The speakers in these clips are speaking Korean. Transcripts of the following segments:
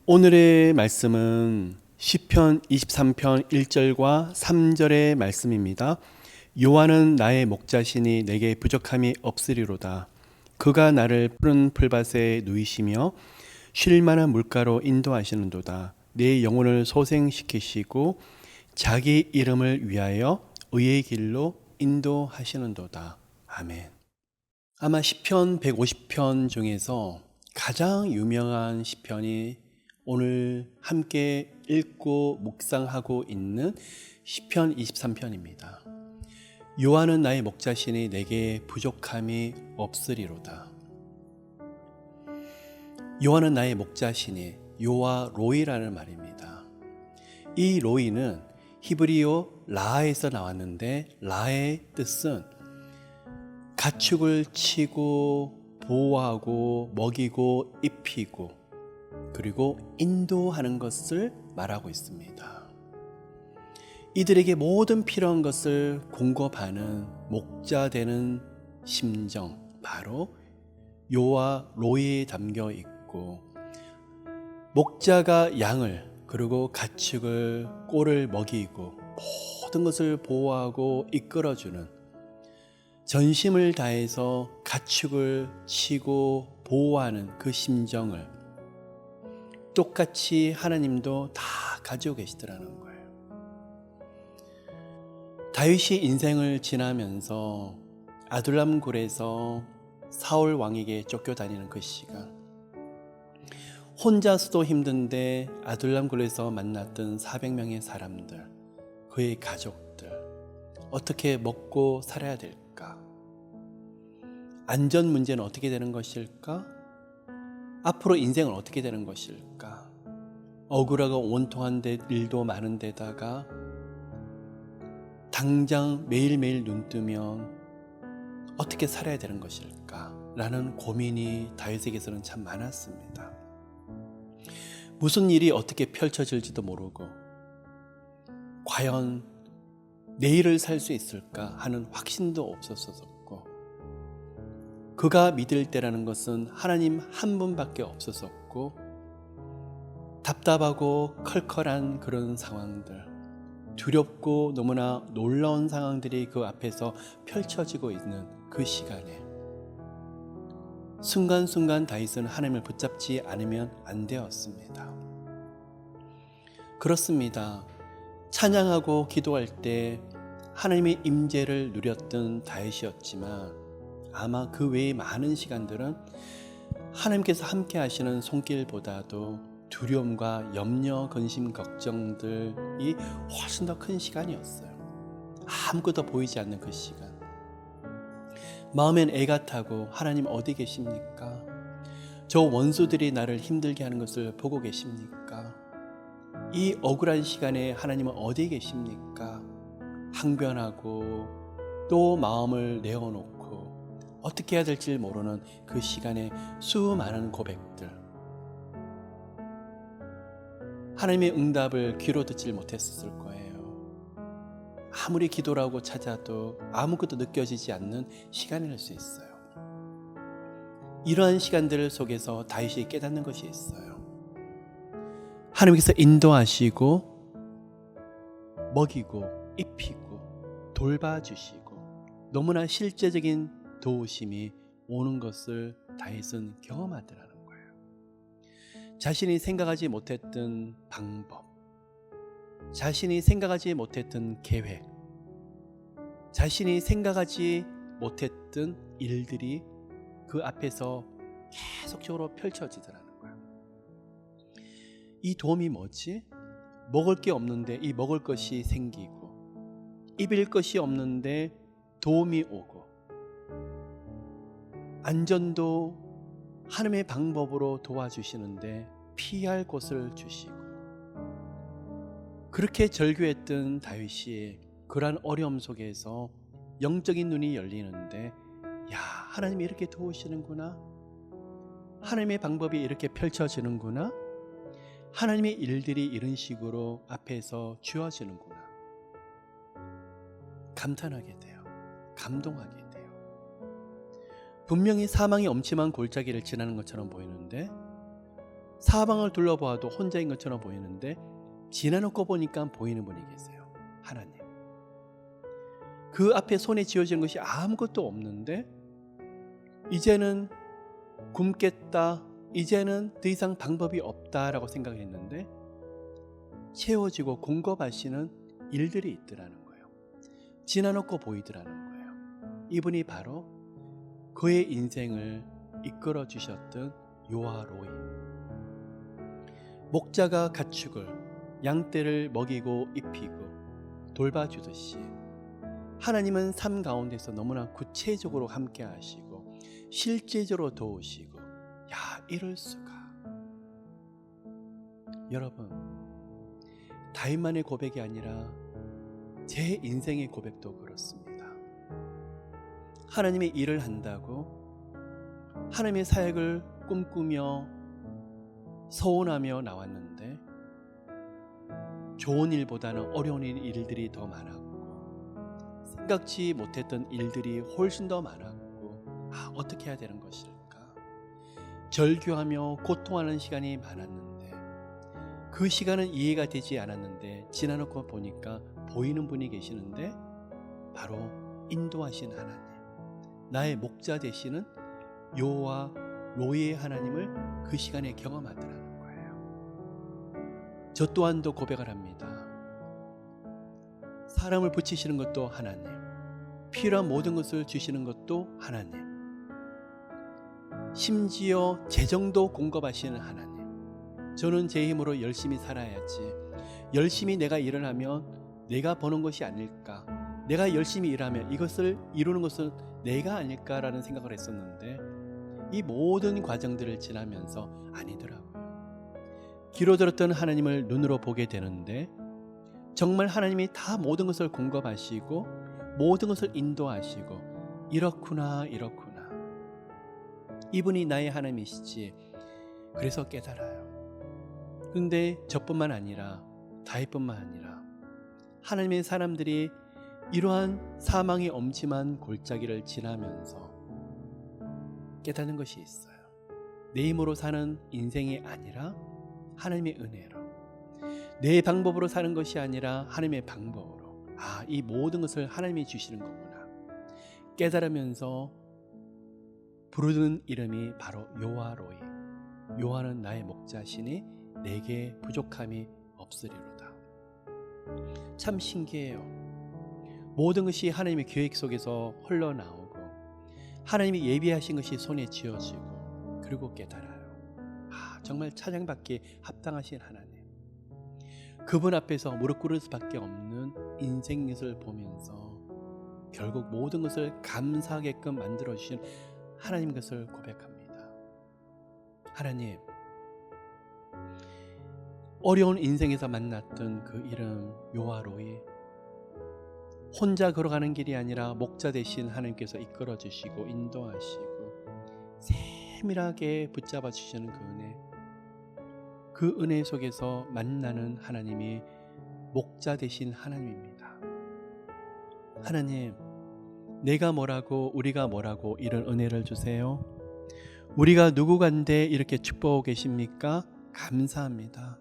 오늘의 말씀은 시편 23편 1절과 3절의 말씀입니다. 여호와는 나의 목자시니 내게 부족함이 없으리로다. 그가 나를 푸른 풀밭에 누이시며 쉴 만한 물가로 인도하시는도다. 내 영혼을 소생시키시고 자기 이름을 위하여 의의 길로 인도하시는도다. 아멘. 아마 시편 150편 중에서 가장 유명한 시편이 오늘 함께 읽고 묵상하고 있는 시편 23편입니다. 여호와는 나의 목자시니 내게 부족함이 없으리로다. 여호와는 나의 목자시니, 여호와 로이라는 말입니다. 이 로이는 히브리어 라에서 나왔는데, 라의 뜻은 가축을 치고 보호하고 먹이고 입히고 그리고 인도하는 것을 말하고 있습니다. 이들에게 모든 필요한 것을 공급하는 목자 되는 심정, 바로 여호와 로이에 담겨 있고, 목자가 양을 그리고 가축을 꼴을 먹이고 모든 것을 보호하고 이끌어주는, 전심을 다해서 가축을 치고 보호하는 그 심정을 똑같이 하나님도 다 가지고 계시더라는 거예요. 다윗이 인생을 지나면서 아둘람 굴에서 사울 왕에게 쫓겨다니는 그 시간, 혼자서도 힘든데 아둘람 굴에서 만났던 400명의 사람들, 그의 가족들, 어떻게 먹고 살아야 될까? 안전 문제는 어떻게 되는 것일까? 앞으로 인생은 어떻게 되는 것일까? 억울하고 원통한 일도 많은 데다가 당장 매일매일 눈 뜨면 어떻게 살아야 되는 것일까? 라는 고민이 다윗에게서는 참 많았습니다. 무슨 일이 어떻게 펼쳐질지도 모르고 과연 내일을 살 수 있을까 하는 확신도 없었었고, 그가 믿을 때라는 것은 하나님 한 분밖에 없었었고, 답답하고 컬컬한 그런 상황들, 두렵고 너무나 놀라운 상황들이 그 앞에서 펼쳐지고 있는 그 시간에 순간순간 다윗은 하나님을 붙잡지 않으면 안 되었습니다. 그렇습니다. 찬양하고 기도할 때 하나님의 임재를 누렸던 다윗이었지만, 아마 그 외의 많은 시간들은 하나님께서 함께 하시는 손길보다도 두려움과 염려, 근심, 걱정들이 훨씬 더 큰 시간이었어요. 아무것도 보이지 않는 그 시간, 마음엔 애가 타고 하나님 어디 계십니까? 저 원수들이 나를 힘들게 하는 것을 보고 계십니까? 이 억울한 시간에 하나님은 어디 계십니까? 항변하고 또 마음을 내어놓고 어떻게 해야 될지 모르는 그 시간에 수많은 고백들, 하나님의 응답을 귀로 듣질 못했을 거예요. 아무리 기도라고 찾아도 아무것도 느껴지지 않는 시간일 수 있어요. 이러한 시간들 속에서 다윗이 깨닫는 것이 있어요. 하나님께서 인도하시고 먹이고 입히고 돌봐주시고 너무나 실제적인 도우심이 오는 것을 다윗은 경험하더라는 거예요. 자신이 생각하지 못했던 방법, 자신이 생각하지 못했던 계획, 자신이 생각하지 못했던 일들이 그 앞에서 계속적으로 펼쳐지더라는 거예요. 이 도움이 뭐지? 먹을 게 없는데 이 먹을 것이 생기고, 입을 것이 없는데 도움이 오고, 안전도 하나님의 방법으로 도와주시는데 피할 곳을 주시고, 그렇게 절규했던 다윗이 그러한 어려움 속에서 영적인 눈이 열리는데, 야, 하나님이 이렇게 도우시는구나, 하나님의 방법이 이렇게 펼쳐지는구나, 하나님의 일들이 이런 식으로 앞에서 주어지는구나, 감탄하게 돼요. 감동하게 돼요. 분명히 사망의 엄침한 골짜기를 지나는 것처럼 보이는데 사방을 둘러보아도 혼자인 것처럼 보이는데 지나놓고 보니까 보이는 분이 계세요. 하나님. 그 앞에 손에 쥐어지는 것이 아무것도 없는데 이제는 굶겠다, 이제는 더 이상 방법이 없다라고 생각했는데 채워지고 공급하시는 일들이 있더라는 거예요. 지나놓고 보이더라는 거예요. 이분이 바로 그의 인생을 이끌어 주셨던 요아로이. 목자가 가축을, 양떼를 먹이고 입히고 돌봐주듯이 하나님은 삶 가운데서 너무나 구체적으로 함께 하시고 실제적으로 도우시고, 야, 이럴 수가. 여러분, 다윗만의 고백이 아니라 제 인생의 고백도 그렇습니다. 하나님의 일을 한다고 하나님의 사역을 꿈꾸며 소원하며 나왔는데 좋은 일보다는 어려운 일들이 더 많았고 생각지 못했던 일들이 훨씬 더 많았고, 어떻게 해야 되는 것일까? 절규하며 고통하는 시간이 많았는데 그 시간은 이해가 되지 않았는데 지나놓고 보니까 보이는 분이 계시는데 바로 인도하신 하나님, 나의 목자 되시는 여호와 로이의 하나님을 그 시간에 경험하더라는 거예요. 저 또한도 고백을 합니다. 사람을 붙이시는 것도 하나님, 필요한 모든 것을 주시는 것도 하나님, 심지어 재정도 공급하시는 하나님. 저는 제 힘으로 열심히 살아야지, 열심히 내가 일을 하면 내가 버는 것이 아닐까, 내가 열심히 일하면 이것을 이루는 것은 내가 아닐까라는 생각을 했었는데 이 모든 과정들을 지나면서 아니더라고요. 귀로 들었던 하나님을 눈으로 보게 되는데 정말 하나님이 다 모든 것을 공급하시고 모든 것을 인도하시고, 이렇구나 이렇구나, 이분이 나의 하나님이시지. 그래서 깨달아요. 그런데 저뿐만 아니라 다윗뿐만 아니라 하나님의 사람들이 이러한 사망의 엄침한 골짜기를 지나면서 깨닫는 것이 있어요. 내 힘으로 사는 인생이 아니라 하나님의 은혜로, 내 방법으로 사는 것이 아니라 하나님의 방법으로, 이 모든 것을 하나님이 주시는 거구나 깨달으면서 부르는 이름이 바로 요아로이. 요아는 나의 목자시니 내게 부족함이 없으리로다. 참 신기해요. 모든 것이 하나님의 계획 속에서 흘러나오고 하나님이 예비하신 것이 손에 쥐어지고, 그리고 깨달아요. 정말 찬양받기에 합당하신 하나님, 그분 앞에서 무릎 꿇을 수밖에 없는 인생 것을 보면서 결국 모든 것을 감사하게끔 만들어주신 하나님 것을 고백합니다. 하나님, 어려운 인생에서 만났던 그 이름 요아로이, 혼자 걸어가는 길이 아니라 목자 되신 하나님께서 이끌어 주시고 인도하시고 세밀하게 붙잡아 주시는 그 은혜, 그 은혜 속에서 만나는 하나님이 목자 되신 하나님입니다. 하나님, 내가 뭐라고 우리가 뭐라고 이런 은혜를 주세요. 우리가 누구간데 이렇게 축복하고 계십니까? 감사합니다.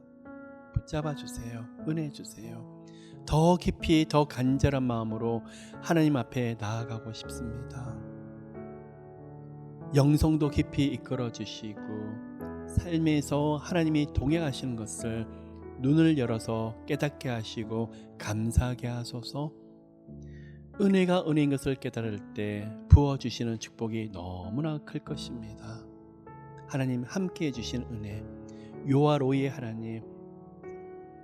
붙잡아 주세요. 은혜 주세요. 더 깊이 더 간절한 마음으로 하나님 앞에 나아가고 싶습니다. 영성도 깊이 이끌어 주시고 삶에서 하나님이 동행하시는 것을 눈을 열어서 깨닫게 하시고 감사하게 하소서. 은혜가 은혜인 것을 깨달을 때 부어주시는 축복이 너무나 클 것입니다. 하나님 함께해 주신 은혜, 요아로이의 하나님,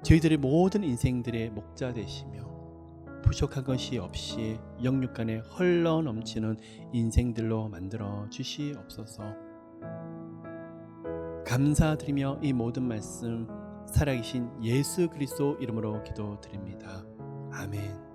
저희들의 모든 인생들의 목자 되시며 부족한 것이 없이 영육간에 흘러 넘치는 인생들로 만들어 주시옵소서. 감사드리며 이 모든 말씀 살아계신 예수 그리스도 이름으로 기도드립니다. 아멘.